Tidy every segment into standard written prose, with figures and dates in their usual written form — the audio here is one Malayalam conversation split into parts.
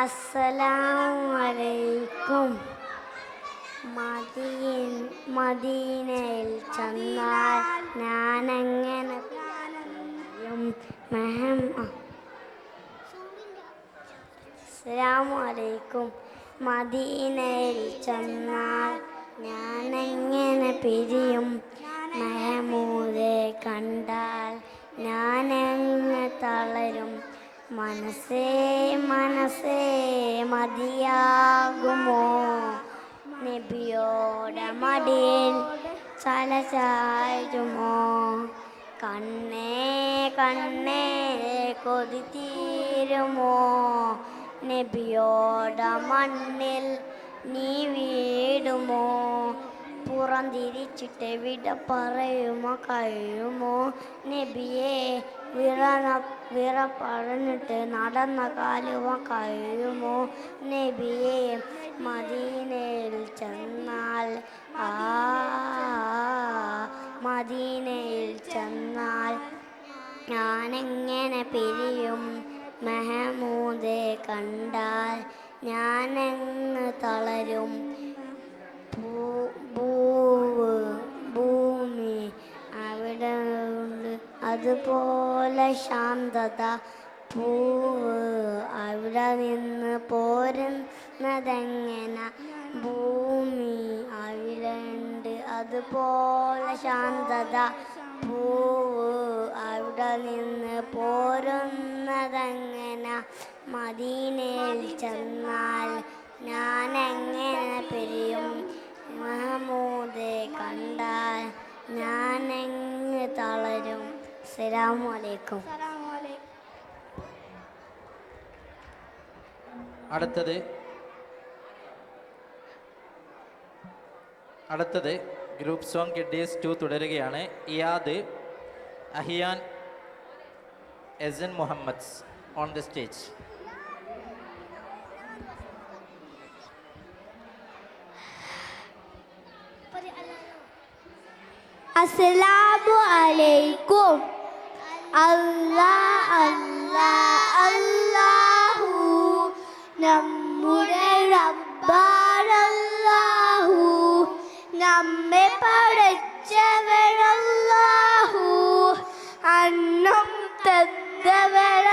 അസ്സലാമലൈക്കും. മദീനയിൽ ചെന്നാൽ ഞാനെങ്ങനെ അസ്സലാമലൈക്കും. മദീനയിൽ ചെന്നാൽ ഞാനെങ്ങനെ പിരിയും? മെഹമൂദെ കണ്ടാൽ ഞാനെങ്ങനെ തളരും? മനസ്സേ മനസ്സേ മതിയാകുമോ? നബിയോടെ മടിയിൽ ചായുമോ? കണ്ണേ കണ്ണേ കൊതി തീരുമോ? നബിയോടെ മണ്ണിൽ നീ വീടുമോ? പുറംതിരിച്ചിട്ട് വിട പറയുമോ കഴിയുമോ? നബിയെ വിറ പറഞ്ഞിട്ട് നടന്ന കാലുമ കഴിയുമോ? നബിയെ മദീനയിൽ ചെന്നാൽ മദീനയിൽ ചെന്നാൽ ഞാനെങ്ങനെ പിരിയും? മെഹമൂദെ കണ്ടാൽ ഞാനെങ്ങ് തളരും? ഭൂമി അവിടെ ഉണ്ട് അതുപോലെ ശാന്തത. പൂവ് അവിടെ നിന്ന് പോരുന്നതെങ്ങന? ഭൂമി അവിടെ ഉണ്ട് അതുപോലെ ശാന്തത. പൂവ് അവിടെ നിന്ന് പോരുന്നതെങ്ങന? മദീനയിൽ ചെന്നാൽ ഞാനെങ്ങനെ പിരിയും? മെഹമൂദെ കണ്ടാൽ ഞാനെങ്ങ് തളരും? അസ്സലാമു അലൈക്കും. അടുത്തത് ഗ്രൂപ്പ് സോങ് കിഡ്ഡീസ് 2 തുടരുകയാണ്. Iyad Ahiyan Esan Muhammad on the stage. അസ്സലാമു അലൈക്കും. അല്ലാഹ് അല്ലാഹ് അല്ലാഹു നമ്മുടെ റബ്ബാനല്ലാഹു, നമ്മെ പടച്ചവനല്ലാഹു, അന്നം തന്നവനല്ലാഹു,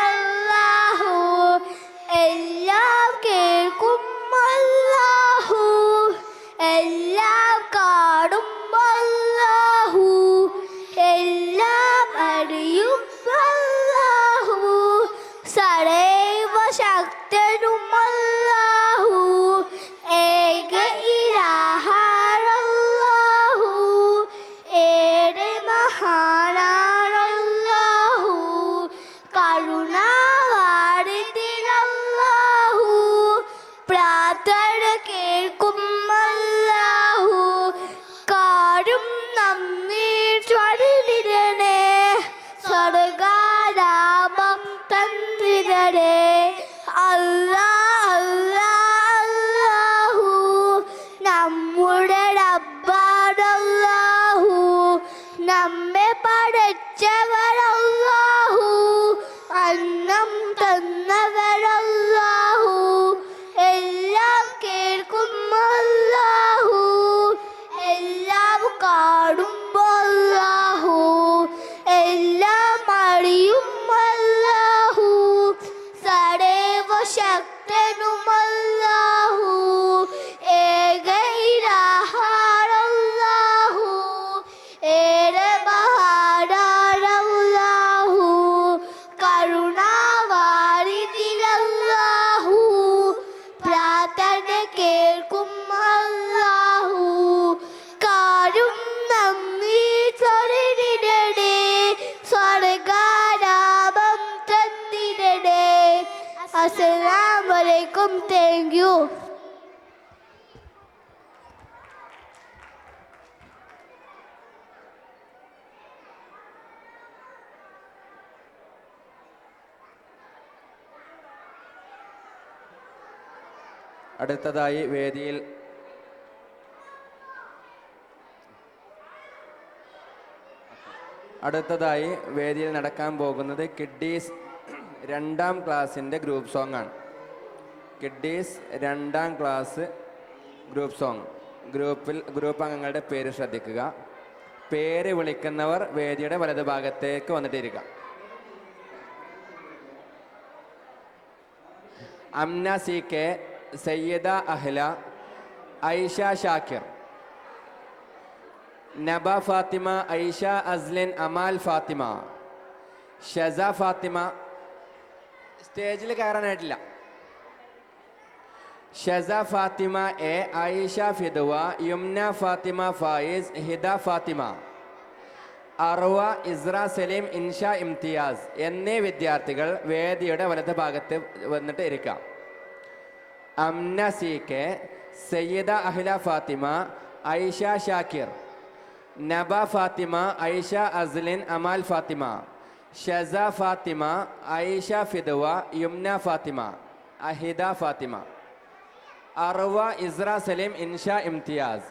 എല്ലാം കേൾക്കും അല്ലാഹു, എല്ലാം കാണും അല്ലാഹു, എല്ലാം അറിയും അല്ലാഹു, സദൈവ ശക്തനും അല്ലാഹു, ഏക ഇലാഹാനല്ലാഹു, ഏറെ മഹാനാനല്ലാഹു, കരുണാവാരിധിനല്ലാഹു, പ്രാർത്ഥന കേൾക്കും അല്ലാഹു, കാരും നമ്മീ ചൊല്ലിടണേ, സ്വർഗാരാമം തന്നിടണേ. അല്ലാഹ് അല്ലാഹ് അല്ലാഹു നമ്മുടെ റബ്ബാനല്ലാഹു, നമ്മെ പടച്ചവനല്ലാഹു, അന്നം തന്നവനല്ലാഹു, എല്ലാം കേൾക്കും അല്ലാഹു, എല്ലാം കാണും അല്ലാഹു, എല്ലാം അറിയും അല്ലാഹു, സദൈവ ശക്തനും അല്ലാഹു, ഏക ഇലാഹാനല്ലാഹു, ഏറെ മഹാനാനല്ലാഹു, കരുണാവാരിധിനല്ലാഹു, പ്രാർത്ഥന കേൾക്കും അല്ലാഹു, കാരും നമ്മീ ചൊല്ലിടണേ, സ്വർഗാരാമം തന്നിടണേ. അസ്സലാമു അലൈക്കും. Thank you. അടുത്തതായി വേദിയിൽ നടക്കാൻ പോകുന്നത് കിഡ്ഡീസ് 2ാം ക്ലാസ്സിൻ്റെ ഗ്രൂപ്പ് സോങ് ആണ്. Kiddies 2ാം class group song. Group അംഗങ്ങളുടെ പേര് ശ്രദ്ധിക്കുക. പേര് വിളിക്കുന്നവർ വേദിയുടെ വലതുഭാഗത്തേക്ക് വന്നിട്ടിരിക്കുക. Amna C K, Sayyida അഹ്ല, Aisha Shakir, Naba Fathima, Aisha Aslin, Amal Fathima, Shaza Fathima. സ്റ്റേജിൽ കയറാനായിട്ടില്ല. ഷസ ഫാത്തിമ എ, ഐഷ ഫിദുവ, യുംന ഫാത്തിമ ഫായിസ്, ഹിദ ഫാത്തിമ, അർവ, ഇസ്ര സലീം, ഇൻഷ ഇംതിയാസ് എന്നീ വിദ്യാർത്ഥികൾ വേദിയുടെ വലത് ഭാഗത്ത് വന്നിട്ട് ഇരിക്കാം. Amna C K, Sayyida Ahla Fathima, Aisha Shakir, Naba Fathima, Aisha Aslin, Amal Fathima, Shaza Fathima, Aisha Fidua, Yumna Fathima, Ahida Fathima, Arwa, Isra Saleem, Insha Imtiaz